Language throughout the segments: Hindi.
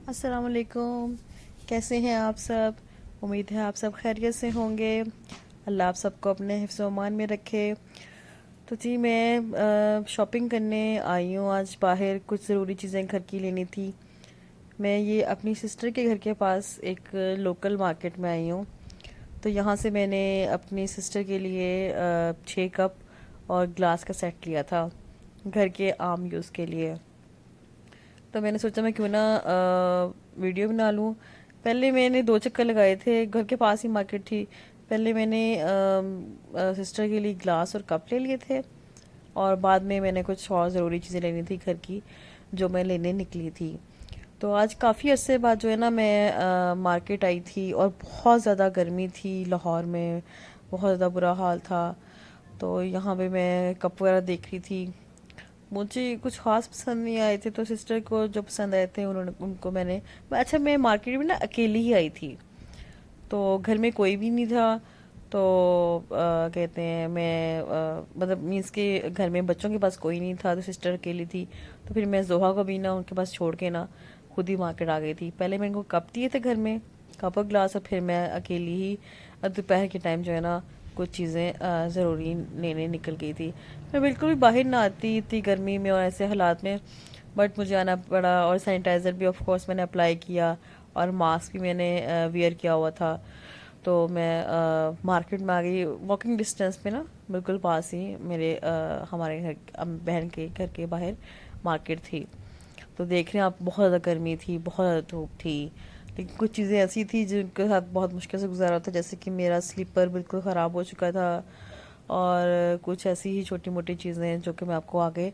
अस्सलाम वालेकुम। कैसे हैं आप सब? उम्मीद है आप सब खैरियत से होंगे। अल्लाह आप सबको अपने हिफ्ज़ अमान में रखे। तो जी मैं शॉपिंग करने आई हूँ आज बाहर। कुछ ज़रूरी चीज़ें घर की लेनी थी। मैं ये अपनी सिस्टर के घर के पास एक लोकल मार्केट में आई हूँ। तो यहाँ से मैंने अपनी सिस्टर के लिए 6 कप और ग्लास का सेट लिया था घर के आम यूज़ के लिए। तो मैंने सोचा मैं क्यों ना वीडियो बना लूँ। पहले मैंने 2 चक्कर लगाए थे, घर के पास ही मार्केट थी। पहले मैंने सिस्टर के लिए ग्लास और कप ले लिए थे, और बाद में मैंने कुछ और ज़रूरी चीज़ें लेनी थी घर की, जो मैं लेने निकली थी। तो आज काफ़ी अरसे बाद जो है ना मैं मार्केट आई थी, और बहुत ज़्यादा गर्मी थी लाहौर में, बहुत ज़्यादा बुरा हाल था। तो यहाँ पे मैं कप वगैरह देख रही थी। मुझे कुछ खास पसंद नहीं आए थे, तो सिस्टर को जो पसंद आए थे उन्होंने उनको मैंने। अच्छा, मैं मार्केट में ना अकेली ही आई थी, तो घर में कोई भी नहीं था। तो कहते हैं मैं मतलब मीन्स के घर में बच्चों के पास कोई नहीं था, तो सिस्टर अकेली थी। तो फिर मैं जोहा को भी ना उनके पास छोड़ के ना खुद ही मार्केट आ गई थी। पहले मैंने को कप दिए थे घर में, कप और ग्लास, और फिर मैं अकेली ही दोपहर के टाइम जो है ना कुछ चीज़ें ज़रूरी लेने निकल गई थी। मैं बिल्कुल भी बाहर ना आती इतनी गर्मी में और ऐसे हालात में, बट मुझे आना पड़ा। और सैनिटाइज़र भी ऑफ कोर्स मैंने अप्लाई किया, और मास्क भी मैंने वियर किया हुआ था। तो मैं मार्केट में आ गई, वॉकिंग डिस्टेंस पे ना, बिल्कुल पास ही मेरे हमारे घर बहन के घर के बाहर मार्केट थी। तो देख रहे हैं आप, बहुत ज़्यादा गर्मी थी, बहुत ज़्यादा धूप थी। लेकिन कुछ चीज़ें ऐसी थी जिनके साथ बहुत मुश्किल से गुजारा था, जैसे कि मेरा स्लीपर बिल्कुल ख़राब हो चुका था, और कुछ ऐसी ही छोटी मोटी चीज़ें जो कि मैं आपको आगे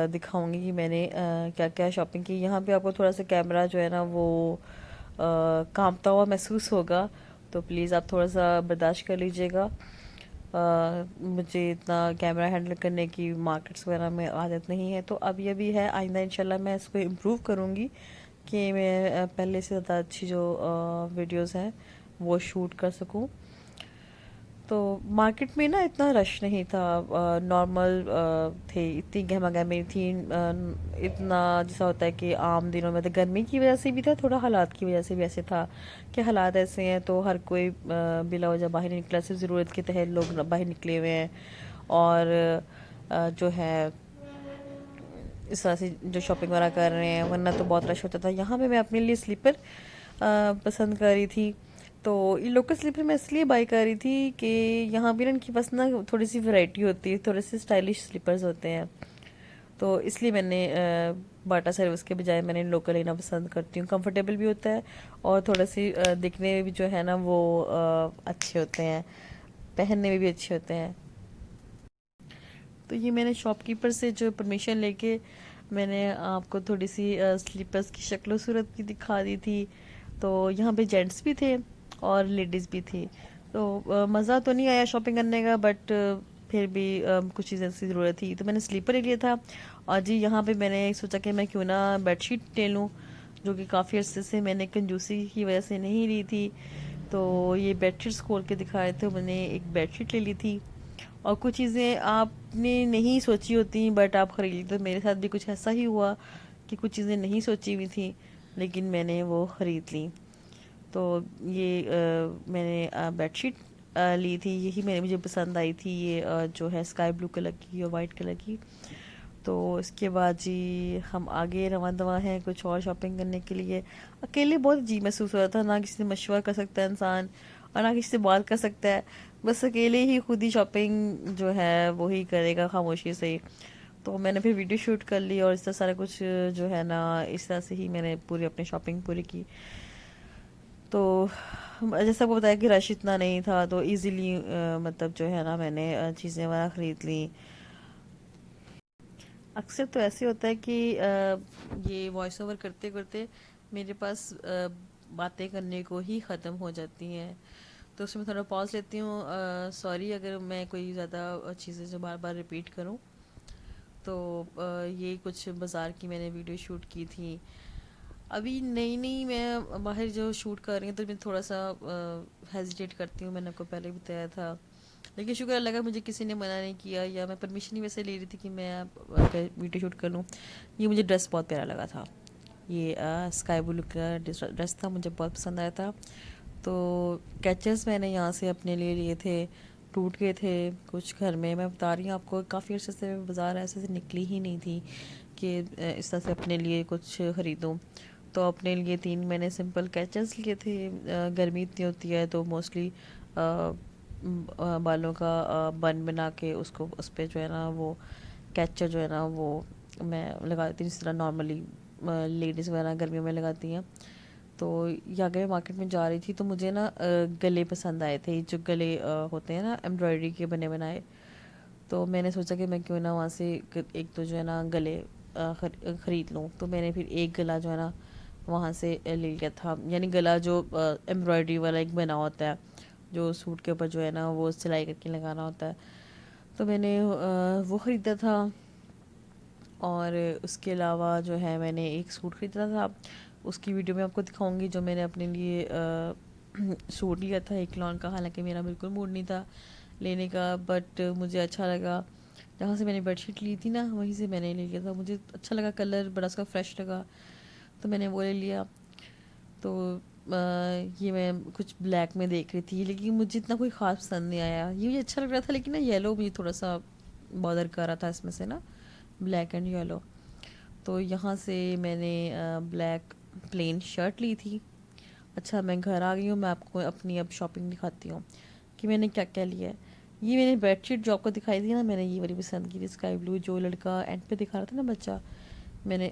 दिखाऊंगी कि मैंने क्या क्या शॉपिंग की। यहाँ पे आपको थोड़ा सा कैमरा जो है ना वो कांपता हुआ महसूस होगा, तो प्लीज़ आप थोड़ा सा बर्दाश्त कर लीजिएगा। मुझे इतना कैमरा हैंडल करने की मार्केट्स वगैरह में आदत नहीं है, तो अब ये भी है। आइंदा इंशाल्लाह मैं इसको इम्प्रूव करूँगी कि मैं पहले से ज़्यादा अच्छी जो वीडियोस हैं वो शूट कर सकूँ। तो मार्केट में ना इतना रश नहीं था, नॉर्मल थे, इतनी गहमा गहमी थी। इतना जैसा होता है कि आम दिनों में, तो गर्मी की वजह से भी था, थोड़ा हालात की वजह से भी ऐसे था कि हालात ऐसे हैं, तो हर कोई बिला वजह बाहर नहीं निकला, सिर्फ ज़रूरत के तहत लोग बाहर निकले हुए हैं। और जो है इस तरह से जो शॉपिंग वगैरह कर रहे हैं, वरना तो बहुत रश होता था। यहाँ पे मैं अपने लिए स्लीपर पसंद कर रही थी। तो ये लोकल स्लीपर मैं इसलिए बाई कर रही थी कि यहाँ भी ना इनकी बस ना थोड़ी सी वैरायटी होती है, थोड़े से स्टाइलिश स्लीपर्स होते हैं। तो इसलिए मैंने बाटा सर्विस के बजाय मैंने लोकल लेना पसंद करती हूँ। कंफर्टेबल भी होता है, और थोड़ा सी दिखने में भी जो है ना वो अच्छे होते हैं, पहनने में भी अच्छे होते हैं। तो ये मैंने शॉपकीपर से जो परमिशन लेके मैंने आपको थोड़ी सी स्लीपर्स की शक्ल सूरत भी दिखा दी थी। तो यहाँ पे जेंट्स भी थे और लेडीज़ भी थी। तो मज़ा तो नहीं आया शॉपिंग करने का, बट फिर भी कुछ चीज़ें की ज़रूरत थी, तो मैंने स्लीपर ले लिया था। और जी यहाँ पे मैंने सोचा कि मैं क्यों ना बेडशीट ले लूँ, जो कि काफ़ी अर्से से मैंने कंजूसी की वजह से नहीं ली थी। तो ये बेडशीट्स खोल के दिखाए थे, मैंने एक बेडशीट ले ली थी। और कुछ चीज़ें आपने नहीं सोची होती बट आप खरीद ली, तो मेरे साथ भी कुछ ऐसा ही हुआ कि कुछ चीज़ें नहीं सोची हुई थी, लेकिन मैंने वो ख़रीद ली। तो ये मैंने बेडशीट ली थी, यही मेरे मुझे पसंद आई थी। ये जो है स्काई ब्लू कलर की और वाइट कलर की। तो इसके बाद जी हम आगे रवां दवा हैं कुछ और शॉपिंग करने के लिए। अकेले बहुत अजीब महसूस हो रहा था, ना किसी से मशवरा कर सकता है इंसान, और ना किसी से बात कर सकता है। बस अकेले ही खुद ही शॉपिंग जो है वो ही करेगा खामोशी से। तो मैंने फिर वीडियो शूट कर ली, और इस तरह सारा कुछ जो है ना इस तरह से ही मैंने पूरी अपनी शॉपिंग पूरी की। तो जैसा आपको बताया कि रश इतना नहीं था, तो इजीली मतलब जो है ना मैंने चीज़ें वगैरह ख़रीद ली। अक्सर तो ऐसे होता है कि ये वॉइस ओवर करते करते मेरे पास बातें करने को ही ख़त्म हो जाती हैं, तो उसमें थोड़ा पॉज लेती हूँ। सॉरी अगर मैं कोई ज़्यादा चीज़ें जो बार बार रिपीट करूँ। तो ये कुछ बाज़ार की मैंने वीडियो शूट की थी। अभी नई नई मैं बाहर जो शूट कर रही हूँ, तो मैं थोड़ा सा हेजिटेट करती हूँ, मैंने आपको पहले भी बताया था। लेकिन शुक्र अल्लाह का मुझे किसी ने मना नहीं किया, या मैं परमिशन ही वैसे ले रही थी कि मैं वीडियो शूट कर लूँ। ये मुझे ड्रेस बहुत प्यारा लगा था, ये स्काई ब्लू का ड्रेस था, मुझे बहुत पसंद आया था। तो कैचेस मैंने यहाँ से अपने लिए लिए थे, टूट गए थे कुछ घर में। मैं बता रही हूँ आपको, काफ़ी अर्से से मैं बाज़ार ऐसे से निकली ही नहीं थी कि इस तरह से अपने लिए कुछ ख़रीदूँ। तो अपने लिए 3 मैंने सिंपल कैचेस लिए थे। गर्मी इतनी होती है तो मोस्टली बालों का बन बना के उसको उस पर जो है ना वो कैचर जो है ना वो मैं लगाती हूँ, जिस तरह नॉर्मली लेडीज़ वगैरह गर्मियों में लगाती हैं। तो यहाँ मैं मार्केट में जा रही थी तो मुझे ना गले पसंद आए थे, जो गले होते हैं ना एम्ब्रॉयडरी के बने बनाए। तो मैंने सोचा कि मैं क्यों ना वहाँ से एक तो जो है ना गले ख़रीद लूँ। तो मैंने फिर एक गला जो है ना वहाँ से ले लिया था, यानी गला जो एम्ब्रॉयडरी वाला एक बना होता है, जो सूट के ऊपर जो है ना वो सिलाई करके लगाना होता है। तो मैंने वो ख़रीदा था। और उसके अलावा जो है मैंने एक सूट ख़रीदा था, उसकी वीडियो मैं आपको दिखाऊंगी, जो मैंने अपने लिए सूट लिया था एक लॉन का। हालांकि मेरा बिल्कुल मूड नहीं था लेने का, बट मुझे अच्छा लगा। जहाँ से मैंने बेडशीट ली थी ना वहीं से मैंने ले लिया था, मुझे अच्छा लगा, कलर बड़ा उसका फ्रेश लगा, तो मैंने वो ले लिया। तो ये मैं कुछ ब्लैक में देख रही थी, लेकिन मुझे इतना कोई ख़ास पसंद नहीं आया। ये मुझे अच्छा लग रहा था, लेकिन ना येलो मुझे थोड़ा सा बॉदर कर रहा था इसमें से ना, ब्लैक एंड येलो। तो यहाँ से मैंने ब्लैक प्लेन शर्ट ली थी। अच्छा, मैं घर आ गई हूँ, मैं आपको अपनी अब शॉपिंग दिखाती हूँ कि मैंने क्या क्या लिया है। ये मैंने बेडशीट जो आपको दिखाई थी ना, मैंने ये वाली पसंद की थी, स्काई ब्लू, जो लड़का एंड पे दिखा रहा था ना बच्चा, मैंने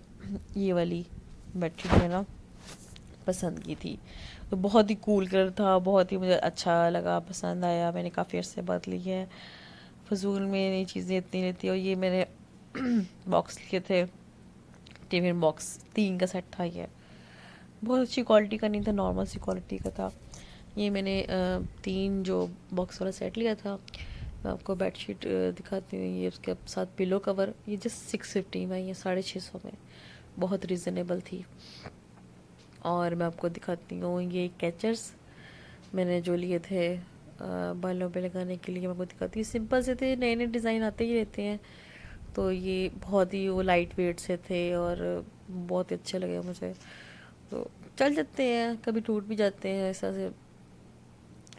ये वाली बेडशीट में ना पसंद की थी। तो बहुत ही कूल कलर था, बहुत ही मुझे अच्छा लगा, पसंद आया। मैंने काफ़ी अर्से बाद ली है, फजूल में नई चीज़ें इतनी लेती। और ये मैंने बॉक्स लिए थे, टिफिन बॉक्स 3 का सेट था। ये बहुत अच्छी क्वालिटी का नहीं था, नॉर्मल सी क्वालिटी का था। ये मैंने 3 जो बॉक्स वाला सेट लिया था। मैं आपको बेडशीट दिखाती हूँ, ये उसके साथ पिलो कवर, ये जस्ट 650 में, ये 650 में, बहुत रिजनेबल थी। और मैं आपको दिखाती हूँ ये कैचर्स मैंने जो लिए थे बालों पे लगाने के लिए, मैं आपको दिखाती हूँ। सिंपल से थे, नए नए डिज़ाइन आते ही रहते हैं। तो ये बहुत ही वो लाइट वेट से थे और बहुत ही अच्छे लगे मुझे। तो चल जाते हैं, कभी टूट भी जाते हैं ऐसा से।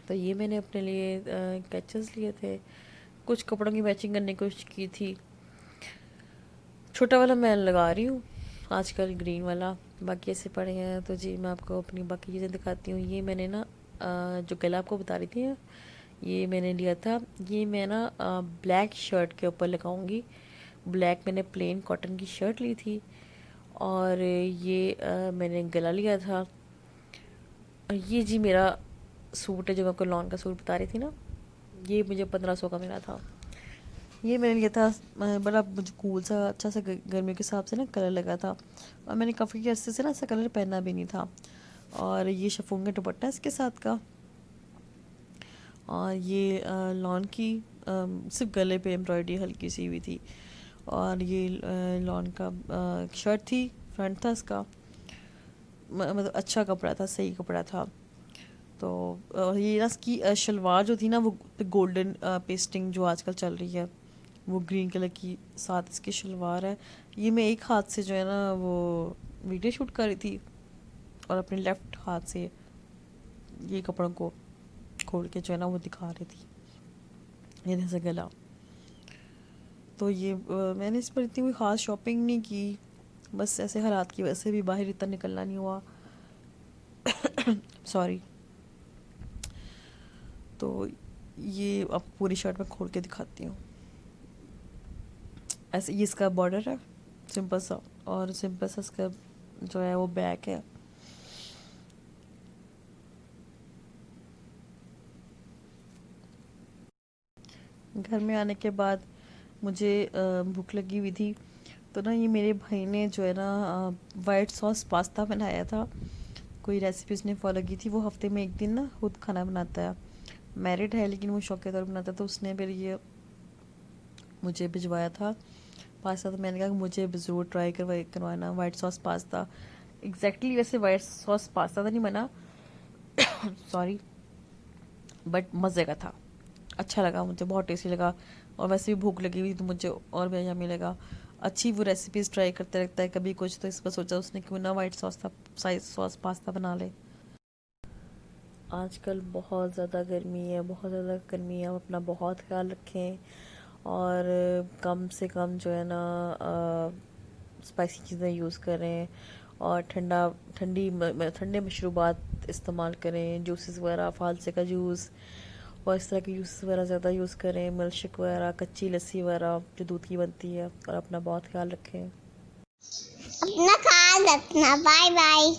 तो ये मैंने अपने लिए कैचेस लिए थे, कुछ कपड़ों की मैचिंग करने की कोशिश की थी। छोटा वाला मैं लगा रही हूँ आजकल, ग्रीन वाला, बाकी ऐसे पड़े हैं। तो जी मैं आपको अपनी बाकी चीज़ें दिखाती हूँ। ये मैंने ना जो गला आपको बता रही थी, ये मैंने लिया था। ये मैं ना ब्लैक शर्ट के ऊपर लगाऊंगी। ब्लैक मैंने प्लेन कॉटन की शर्ट ली थी, और ये मैंने गला लिया था। और ये जी मेरा सूट है, जो मैं आपको लॉन का सूट बता रही थी ना, ये मुझे 1500 का मिला था। ये मैंने लिया था, बड़ा मुझे कूल सा अच्छा सा गर्मियों के हिसाब से ना कलर लगा था, और मैंने काफ़ी अर्से से ना ऐसा कलर पहना भी नहीं था। और ये शिफॉन का दुपट्टा इसके साथ का, और ये लॉन की सिर्फ गले पे एम्ब्रॉयडरी हल्की सी हुई थी। और ये लॉन का शर्ट थी, फ्रंट था इसका, मतलब अच्छा कपड़ा था, सही कपड़ा था। तो ये ना इसकी शलवार जो थी ना, वो गोल्डन पेस्टिंग जो आजकल चल रही है, वो ग्रीन कलर की साथ इसकी शलवार है। ये मैं एक हाथ से जो है ना वो वीडियो शूट कर रही थी, और अपने लेफ्ट हाथ से ये कपड़ों को खोल के जो है ना वो दिखा रही थी, ये जैसे गला। तो ये मैंने इस पर इतनी कोई ख़ास शॉपिंग नहीं की, बस ऐसे हालात की वजह से भी बाहर इतना निकलना नहीं हुआ। सॉरी। तो ये अब पूरी शर्ट में खोल के दिखाती हूँ। ऐसे ये इसका बॉर्डर है सिंपल सा, और सिंपल सा इसका जो है वो बैक है। घर में आने के बाद मुझे भूख लगी हुई थी, तो ना ये मेरे भाई ने जो है ना वाइट सॉस पास्ता बनाया था। कोई रेसिपी उसने फॉलो की थी, वो हफ्ते में एक दिन ना खुद खाना बनाता है, मैरिड है लेकिन वो शौक के तौर पर बनाता है। तो उसने फिर ये मुझे भिजवाया था पास्ता। तो मैंने कहा कि मुझे ज़रूर ट्राई करवाना वाइट सॉस पास्ता। एग्जैक्टली वैसे वाइट सॉस पास्ता तो नहीं बना, सॉरी, बट मज़े का था। अच्छा लगा, मुझे बहुत टेस्टी लगा। और वैसे भी भूख लगी हुई तो मुझे और भी यम्मी लगा। अच्छी वो रेसिपीज़ ट्राई करते रहता है कभी कुछ, तो इस पर सोचा उसने क्यों ना वाइट सॉस पास्ता बना ले। आजकल बहुत ज़्यादा गर्मी है, बहुत ज़्यादा गर्मी है, आप अपना बहुत ख्याल रखें और कम से कम जो है ना स्पाइसी चीज़ें यूज़ करें और ठंडे मशरूबात इस्तेमाल करें, जूसेस वगैरह, फालसे का जूस और इस तरह के जूस वगैरह ज़्यादा यूज़ करें, मिल्क शेक वगैरह, कच्ची लस्सी वगैरह जो दूध की बनती है। और अपना बहुत ख्याल रखें। अपना ख्याल रखना, बाय बाय।